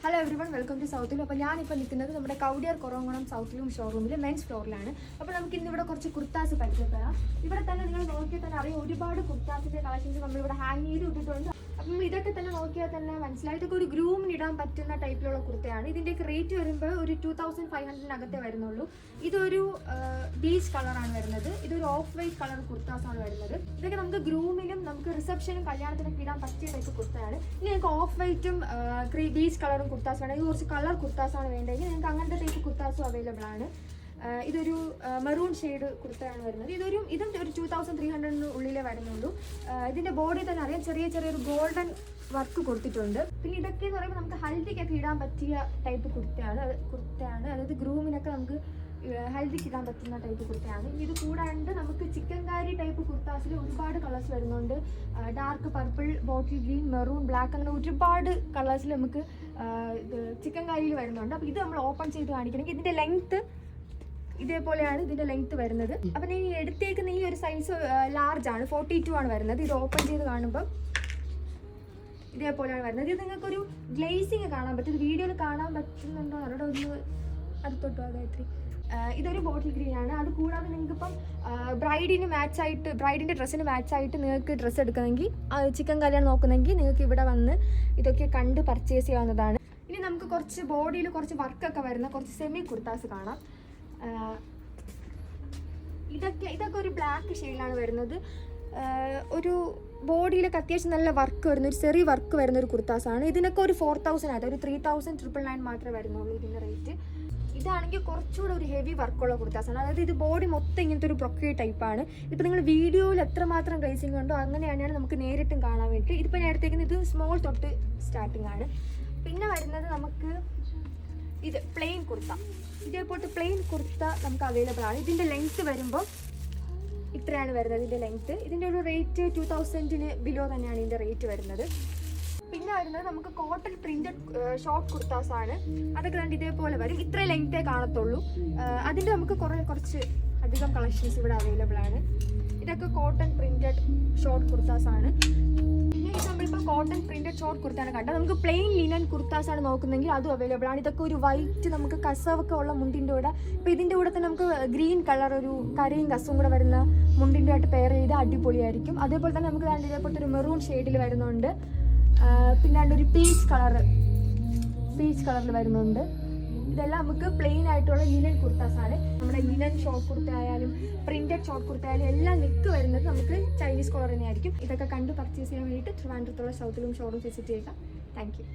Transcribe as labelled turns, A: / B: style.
A: Hello everyone, welcome to സൗത്തിൽ. അപ്പോൾ ഞാനിപ്പോൾ നിൽക്കുന്നത് നമ്മുടെ കൗഡിയർ കുറവംകുളം സൗത്തിലും ഷോറൂമിൽ മെൻസ് ഫ്ലോറിലാണ്. അപ്പോൾ നമുക്ക് ഇന്നിവിടെ കുറച്ച് കുർത്താസ് പരിചയപ്പെടാം. ഇവിടെ തന്നെ നിങ്ങൾ നോക്കിയാൽ തന്നെ അറിയാം, ഒരുപാട് കുർത്താസിൻ്റെ കളക്ഷൻസ് നമ്മളിവിടെ ഹാങ് ചെയ്ത് ഇട്ടിട്ടുണ്ട്. അപ്പം ഇതൊക്കെ തന്നെ നോക്കിയാൽ തന്നെ മനസ്സിലായി, ഇതൊക്കെ ഒരു ഗ്രൂമിന് ഇടാൻ പറ്റുന്ന ടൈപ്പിലുള്ള കുർത്തയാണ്. ഇതിൻ്റെയൊക്കെ റേറ്റ് വരുമ്പോൾ ഒരു 2500 വരുന്നുള്ളൂ. ഇതൊരു ബീച്ച് കളറാണ് വരുന്നത്. ഇതൊരു ഓഫ് വൈറ്റ് കളർ കുർത്താസാണ് വരുന്നത്. ഇതൊക്കെ നമുക്ക് ഗ്രൂമിനും നമുക്ക് റിസപ്ഷനും കല്യാണത്തിനൊക്കെ ഇടാൻ പറ്റിയ ടൈപ്പ് കുർത്തയാണ്. ഇനി നിങ്ങൾക്ക് ഓഫ് വൈറ്റും ബീച്ച് കളറും കുർത്താസ് വേണമെങ്കിൽ കുറച്ച് കളർ കുർത്താസാണ് വേണ്ടതെങ്കിൽ നിങ്ങൾക്ക് അങ്ങനത്തെ ടൈപ്പ് കുർത്താസും അവൈലബിൾ ആണ്. ഇതൊരു മെറൂൺ ഷെയ്ഡ് കുർത്തയാണ് വരുന്നത്. ഇതും ഒരു 2300 ഉള്ളിലേ വരുന്നുള്ളൂ. ഇതിൻ്റെ ബോഡി തന്നെ അറിയാം, ചെറിയൊരു ഗോൾഡൻ വർക്ക് കൊടുത്തിട്ടുണ്ട്. പിന്നെ ഇതൊക്കെ എന്ന് പറയുമ്പോൾ നമുക്ക് ഹൽദിക്കൊക്കെ ഇടാൻ പറ്റിയ ടൈപ്പ് കുർത്തയാണ്. അതായത് ഗ്രൂമിനൊക്കെ നമുക്ക് ഹൽദിക്ക് ഇടാൻ പറ്റുന്ന ടൈപ്പ് കുർത്തയാണ്. ഇത് കൂടാണ്ട് നമുക്ക് ചിക്കൻകാരി ടൈപ്പ് കുർത്താസിൽ ഒരുപാട് കളേഴ്സ് വരുന്നുണ്ട്. Dark purple, bottle green, maroon, black, അങ്ങനെ ഒരുപാട് കളേഴ്സിൽ നമുക്ക് ചിക്കൻകാരിയിൽ വരുന്നുണ്ട്. അപ്പോൾ ഇത് നമ്മൾ ഓപ്പൺ ചെയ്ത് കാണിക്കണമെങ്കിൽ ഇതിൻ്റെ ലെങ്ത്ത് ഇതേപോലെയാണ് ഇതിൻ്റെ ലെങ്ത്ത് വരുന്നത്. അപ്പം ഈ എടുത്തേക്കുന്ന ഈ ഒരു സൈസ് ലാർജ് ആണ്, 42 ആണ് വരുന്നത്. ഇത് ഓപ്പൺ ചെയ്ത് കാണുമ്പം ഇതേപോലെയാണ് വരുന്നത്. ഇത് നിങ്ങൾക്കൊരു ഗ്ലേസിങ് കാണാൻ പറ്റും. ഇത് വീഡിയോയിൽ കാണാൻ പറ്റുന്നുണ്ടോ അവിടെ ഒന്ന് അടുത്തോട്ടോ ഗായത്രി. ഇതൊരു ബോട്ടിൽ ഗ്രീൻ ആണ്. അത് കൂടാതെ നിങ്ങൾക്കിപ്പം ബ്രൈഡിൻ്റെ ഡ്രസ്സിന് മാച്ചായിട്ട് നിങ്ങൾക്ക് ഡ്രസ്സ് എടുക്കണമെങ്കിൽ, ചിക്കൻ കല്യാണം നോക്കുന്നെങ്കിൽ നിങ്ങൾക്ക് ഇവിടെ വന്ന് ഇതൊക്കെ കണ്ട് പർച്ചേസ് ചെയ്യാവുന്നതാണ്. ഇനി നമുക്ക് കുറച്ച് ബോഡിയിൽ കുറച്ച് വർക്കൊക്കെ വരുന്ന കുറച്ച് സെമി കുർത്താസ് കാണാം. ഇതൊക്കെ ഒരു ബ്ലാക്ക് ഷെയ്ഡിലാണ് വരുന്നത്. ഒരു ബോഡിയിലൊക്കെ അത്യാവശ്യം നല്ല വർക്ക് വരുന്ന ഒരു ചെറിയ വർക്ക് വരുന്ന ഒരു കുർത്താസാണ്. ഇതിനൊക്കെ ഒരു 4000 ആയത്, ഒരു 3999 മാത്രമേ വരുന്നുള്ളൂ ഇതിൻ്റെ റേറ്റ്. ഇതാണെങ്കിൽ കുറച്ചുകൂടെ ഒരു ഹെവി വർക്കുള്ള കുർത്താസാണ്. അതായത് ഇത് ബോഡി മൊത്തം ഇങ്ങനത്തെ ഒരു ബ്രൊക്കേ ടൈപ്പാണ്. ഇപ്പോൾ നിങ്ങൾ വീഡിയോയിൽ എത്രമാത്രം ഗ്ലേസിങ് ഉണ്ടോ അങ്ങനെയാണ് നമുക്ക് നേരിട്ടും കാണാൻ വേണ്ടി. ഇതിപ്പോൾ ഞാൻ എടുത്തേക്കുന്നത് ഇത് സ്മോൾ തൊട്ട് സ്റ്റാർട്ടിങ് ആണ്. പിന്നെ വരുന്നത് നമുക്ക് ഇത് പ്ലെയിൻ കുർത്ത. ഇതേപോലത്തെ പ്ലെയിൻ കുർത്ത നമുക്ക് അവൈലബിൾ ആണ്. ഇതിൻ്റെ ലെങ്ത്ത് വരുമ്പോൾ ഇത്രയാണ് വരുന്നത്. ഇതിൻ്റെ ലെങ്ത്ത്, ഇതിൻ്റെ ഒരു റേറ്റ് 2000 ബിലോ തന്നെയാണ് ഇതിൻ്റെ റേറ്റ് വരുന്നത്. പിന്നെ വരുന്നത് നമുക്ക് കോട്ടൺ പ്രിന്റഡ് ഷോർട്ട് കുർത്താസ് ആണ്. അതൊക്കെ കണ്ട് ഇതേപോലെ വരും. ഇത്ര ലെങ്ത്തേ കാണത്തുള്ളൂ. അതിൻ്റെ നമുക്ക് കുറച്ച് അധികം കളക്ഷൻസ് ഇവിടെ അവൈലബിൾ ആണ്. ഇതൊക്കെ കോട്ടൺ പ്രിന്റഡ് ഷോർട്ട് കുർത്താസ് ആണ്. പിന്നെ ഇത് നമ്മളിപ്പോൾ കോട്ടൺ പ്രിന്റഡ് ഷോർട്ട് കുർത്തയാണ് കണ്ടത്. നമുക്ക് പ്ലെയിൻ ലിനൻ കുർത്താസ് ആണ് നോക്കുന്നെങ്കിൽ അതും അവൈലബിൾ ആണ്. ഇതൊക്കെ ഒരു വൈറ്റ് നമുക്ക് കസവൊക്കെ ഉള്ള മുണ്ടിൻ്റെ കൂടെ, ഇപ്പോൾ ഇതിൻ്റെ കൂടെ തന്നെ നമുക്ക് ഗ്രീൻ കളർ ഒരു കരയും കസവും കൂടെ വരുന്ന മുണ്ടിൻ്റെ ആയിട്ട് പെയർ ചെയ്ത് അടിപൊളിയായിരിക്കും. അതേപോലെ തന്നെ നമുക്ക് ഇതേപോലത്തെ ഒരു മെറൂൺ ഷെയ്ഡിൽ വരുന്നുണ്ട്. പിന്നെ ഒരു പീച്ച് കളറിൽ വരുന്നുണ്ട്. ഇതെല്ലാം നമുക്ക് പ്ലെയിൻ ആയിട്ടുള്ള ലിനൻ കുർത്താസാണ്. നമ്മുടെ ലിനൻ ഷോർട്ട് കുർത്ത ആയാലും പ്രിന്റഡ് ഷോർട്ട് കുർത്ത ആയാലും എല്ലാം നെക്ക് വരുന്നത് നമുക്ക് ചൈനീസ് കോളർ തന്നെയായിരിക്കും. ഇതൊക്കെ കണ്ട് പർച്ചേസ് ചെയ്യാൻ വേണ്ടിയിട്ട് ട്രിവാൻഡ്രത്തുള്ള സൗത്തിലും ഷോറൂം വിസിറ്റ് ചെയ്യുക. Thank you.